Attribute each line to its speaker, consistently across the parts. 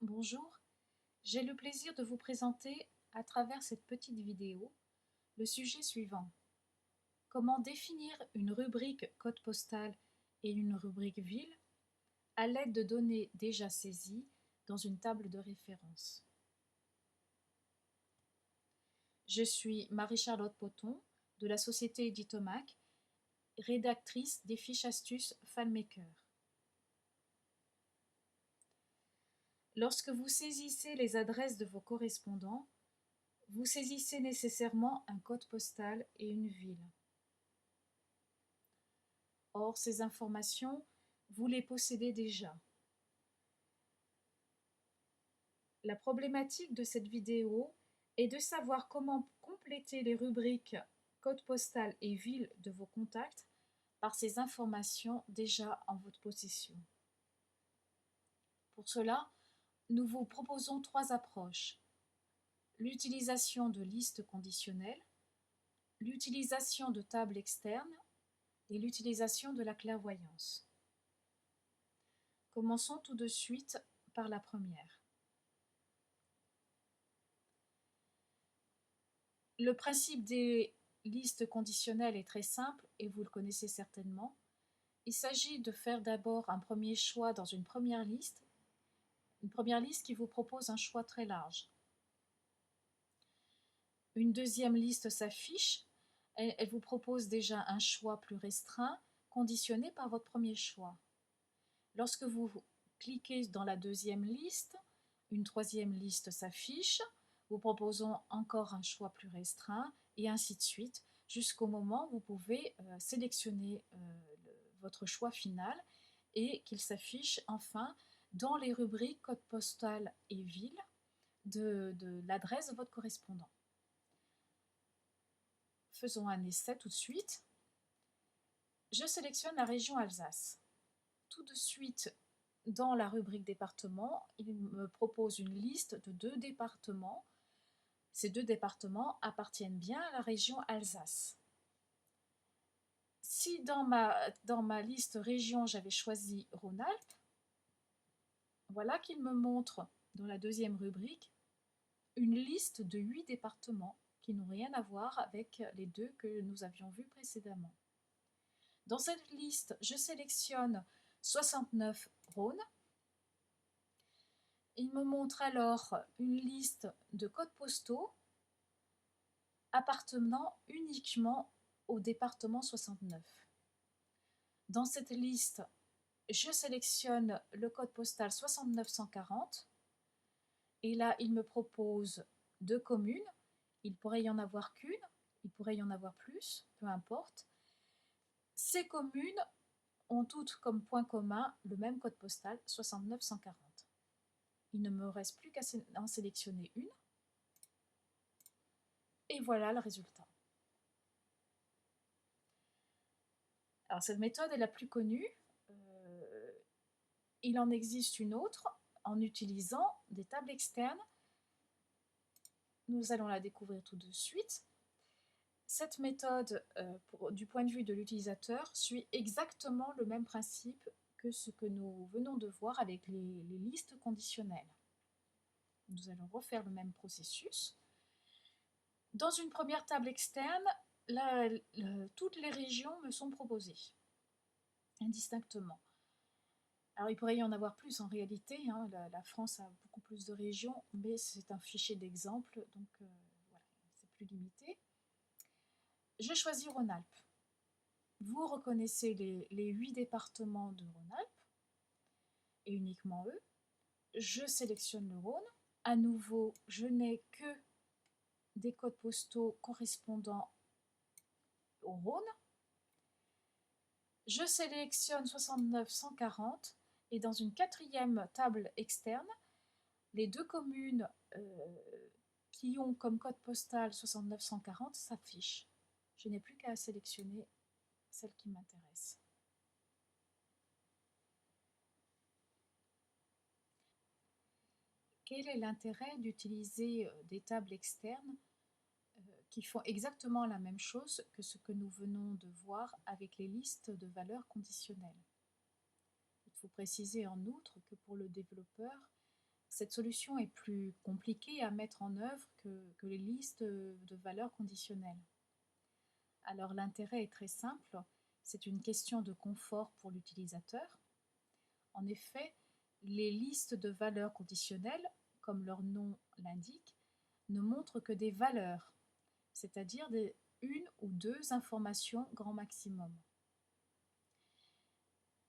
Speaker 1: Bonjour, j'ai le plaisir de vous présenter à travers cette petite vidéo le sujet suivant. Comment définir une rubrique code postal et une rubrique ville à l'aide de données déjà saisies dans une table de référence. Je suis Marie-Charlotte Poton de la société Editomac, rédactrice des fiches astuces FileMaker. Lorsque vous saisissez les adresses de vos correspondants, vous saisissez nécessairement un code postal et une ville. Or, ces informations, vous les possédez déjà. La problématique de cette vidéo est de savoir comment compléter les rubriques code postal et ville de vos contacts par ces informations déjà en votre possession. Pour cela, nous vous proposons trois approches. L'utilisation de listes conditionnelles, l'utilisation de tables externes et l'utilisation de la clairvoyance. Commençons tout de suite par la première. Le principe des listes conditionnelles est très simple et vous le connaissez certainement. Il s'agit de faire d'abord un premier choix dans une première liste qui vous propose un choix très large. Une deuxième liste s'affiche, elle vous propose déjà un choix plus restreint, conditionné par votre premier choix. Lorsque vous cliquez dans la deuxième liste, une troisième liste s'affiche, vous proposons encore un choix plus restreint, et ainsi de suite, jusqu'au moment où vous pouvez sélectionner votre choix final et qu'il s'affiche enfin dans les rubriques code postal et ville de l'adresse de votre correspondant. Faisons un essai tout de suite. Je sélectionne la région Alsace. Tout de suite, dans la rubrique département, il me propose une liste de 2 départements. Ces 2 départements appartiennent bien à la région Alsace. Si dans ma liste région, j'avais choisi Rhône-Alpes, voilà qu'il me montre dans la deuxième rubrique une liste de 8 départements qui n'ont rien à voir avec les 2 que nous avions vus précédemment. Dans cette liste, je sélectionne 69 Rhône. Il me montre alors une liste de codes postaux appartenant uniquement au département 69. Dans cette liste, je sélectionne le code postal 6940 et là, il me propose 2 communes. Il pourrait y en avoir qu'une, il pourrait y en avoir plus, peu importe. Ces communes ont toutes comme point commun le même code postal 69140. Il ne me reste plus qu'à en sélectionner une. Et voilà le résultat. Alors cette méthode est la plus connue. Il en existe une autre en utilisant des tables externes. Nous allons la découvrir tout de suite. Cette méthode, du point de vue de l'utilisateur, suit exactement le même principe que ce que nous venons de voir avec les listes conditionnelles. Nous allons refaire le même processus. Dans une première table externe, toutes les régions me sont proposées, indistinctement. Alors il pourrait y en avoir plus en réalité, hein, la France a beaucoup plus de régions, mais c'est un fichier d'exemple, donc voilà, c'est plus limité. Je choisis Rhône-Alpes. Vous reconnaissez les 8 départements de Rhône-Alpes, et uniquement eux. Je sélectionne le Rhône. À nouveau, je n'ai que des codes postaux correspondant au Rhône. Je sélectionne 69-140 et dans une quatrième table externe, les 2 communes qui ont comme code postal 69-140 s'affichent. Je n'ai plus qu'à sélectionner celle qui m'intéresse. Quel est l'intérêt d'utiliser des tables externes qui font exactement la même chose que ce que nous venons de voir avec les listes de valeurs conditionnelles? Il faut préciser en outre que pour le développeur, Cette solution est plus compliquée à mettre en œuvre que les listes de valeurs conditionnelles. Alors l'intérêt est très simple, c'est une question de confort pour l'utilisateur. En effet, les listes de valeurs conditionnelles, comme leur nom l'indique, ne montrent que des valeurs, c'est-à-dire une ou deux informations grand maximum.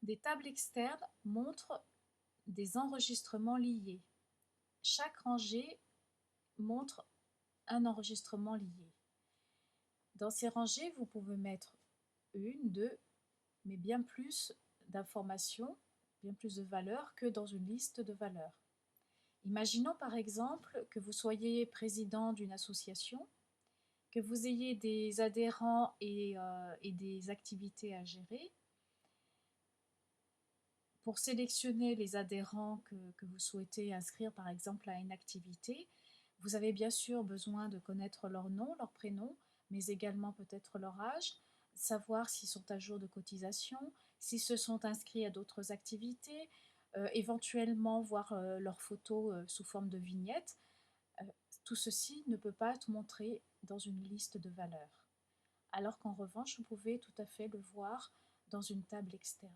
Speaker 1: Des tables externes montrent des enregistrements liés. Chaque rangée montre un enregistrement lié. Dans ces rangées, vous pouvez mettre une, deux, mais bien plus d'informations, bien plus de valeurs que dans une liste de valeurs. Imaginons par exemple que vous soyez président d'une association, que vous ayez des adhérents et des activités à gérer. Pour sélectionner les adhérents que vous souhaitez inscrire par exemple à une activité, vous avez bien sûr besoin de connaître leur nom, leur prénom, mais également peut-être leur âge, savoir s'ils sont à jour de cotisation, s'ils se sont inscrits à d'autres activités, éventuellement voir leurs photos sous forme de vignettes. Tout ceci ne peut pas être montré dans une liste de valeurs, alors qu'en revanche, vous pouvez tout à fait le voir dans une table externe.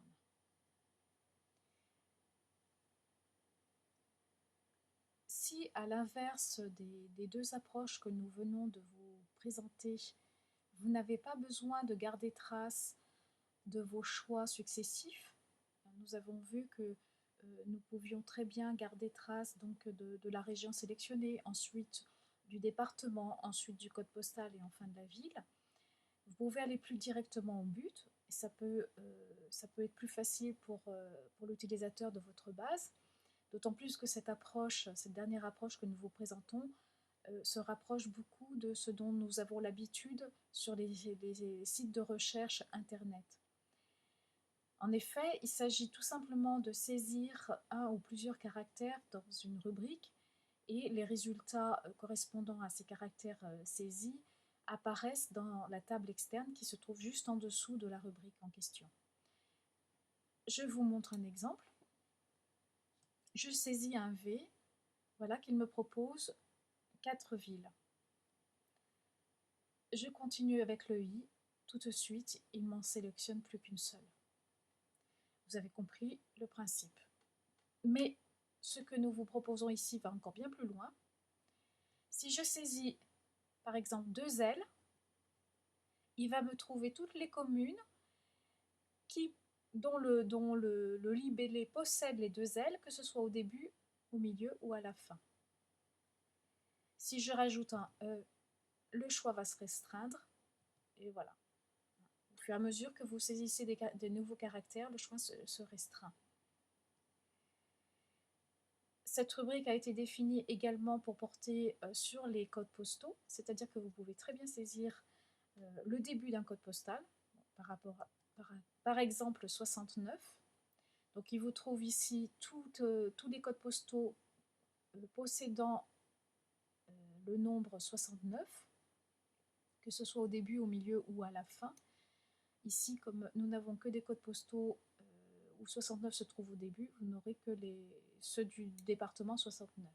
Speaker 1: Si, à l'inverse des deux approches que nous venons de vous présenter, vous n'avez pas besoin de garder trace de vos choix successifs, nous avons vu que nous pouvions très bien garder trace donc de la région sélectionnée, ensuite du département, ensuite du code postal et enfin de la ville. Vous pouvez aller plus directement au but, et ça peut être plus facile pour l'utilisateur de votre base. D'autant plus que cette dernière approche que nous vous présentons, se rapproche beaucoup de ce dont nous avons l'habitude sur les sites de recherche Internet. En effet, il s'agit tout simplement de saisir un ou plusieurs caractères dans une rubrique et les résultats correspondant à ces caractères saisis apparaissent dans la table externe qui se trouve juste en dessous de la rubrique en question. Je vous montre un exemple. Je saisis un V, voilà qu'il me propose 4 villes. Je continue avec le I, tout de suite, il m'en sélectionne plus qu'une seule. Vous avez compris le principe. Mais ce que nous vous proposons ici va encore bien plus loin. Si je saisis par exemple 2 L, il va me trouver toutes les communes dont le libellé possède les 2 L, que ce soit au début, au milieu ou à la fin. Si je rajoute un E, le choix va se restreindre, et voilà. Au fur et à mesure que vous saisissez des nouveaux caractères, le choix se restreint. Cette rubrique a été définie également pour porter sur les codes postaux, c'est-à-dire que vous pouvez très bien saisir le début d'un code postal, par exemple 69. Donc il vous trouve ici tous les codes postaux possédant le nombre 69, que ce soit au début, au milieu ou à la fin. Ici, comme nous n'avons que des codes postaux où 69 se trouve au début, vous n'aurez que ceux du département 69.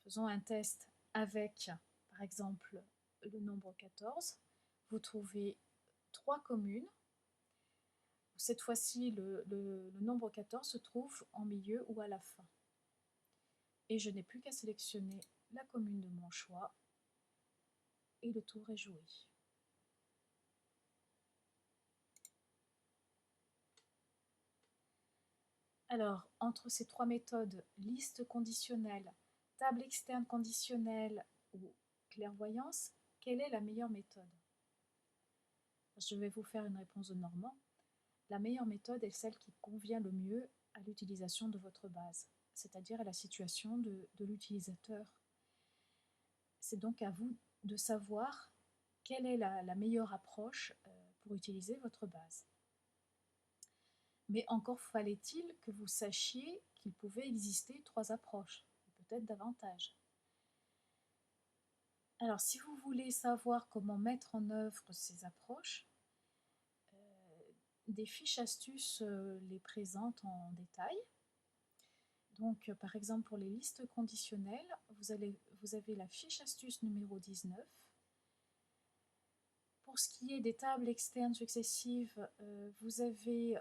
Speaker 1: Faisons un test avec, par exemple, le nombre 14. Vous trouvez 3 communes. Cette fois-ci, le nombre 14 se trouve en milieu ou à la fin. Et je n'ai plus qu'à sélectionner la commune de mon choix et le tour est joué. Alors, entre ces 3 méthodes, liste conditionnelle, table externe conditionnelle ou clairvoyance, quelle est la meilleure méthode? Je vais vous faire une réponse de Normand. La meilleure méthode est celle qui convient le mieux à l'utilisation de votre base, c'est-à-dire à la situation de l'utilisateur. C'est donc à vous de savoir quelle est la meilleure approche pour utiliser votre base. Mais encore fallait-il que vous sachiez qu'il pouvait exister 3 approches, peut-être davantage. Alors, si vous voulez savoir comment mettre en œuvre ces approches, des fiches astuces les présentent en détail. Donc, par exemple, pour les listes conditionnelles, vous avez la fiche astuce numéro 19. Pour ce qui est des tables externes successives, vous avez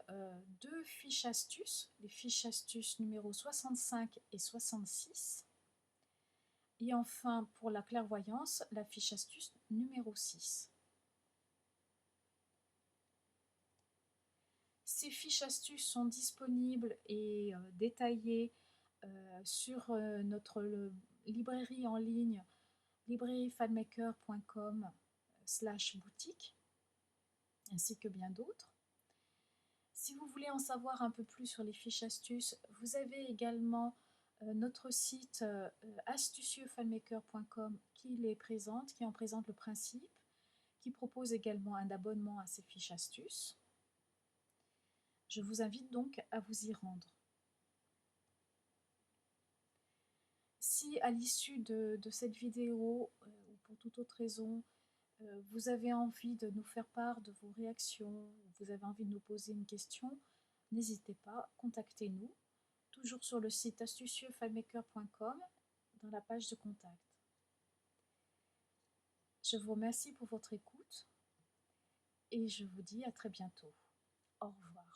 Speaker 1: deux fiches astuces, les fiches astuces numéro 65 et 66. Et enfin, pour la clairvoyance, la fiche astuce numéro 6. Ces fiches astuces sont disponibles et détaillées sur notre librairie en ligne librairiefanmaker.com/boutique, ainsi que bien d'autres. Si vous voulez en savoir un peu plus sur les fiches astuces, vous avez également notre site astucieuxfanmaker.com qui les présente, qui en présente le principe, qui propose également un abonnement à ces fiches astuces. Je vous invite donc à vous y rendre. Si à l'issue de cette vidéo ou pour toute autre raison, vous avez envie de nous faire part de vos réactions, vous avez envie de nous poser une question, n'hésitez pas, contactez-nous, toujours sur le site astucieuxfanmaker.com dans la page de contact. Je vous remercie pour votre écoute et je vous dis à très bientôt. Au revoir.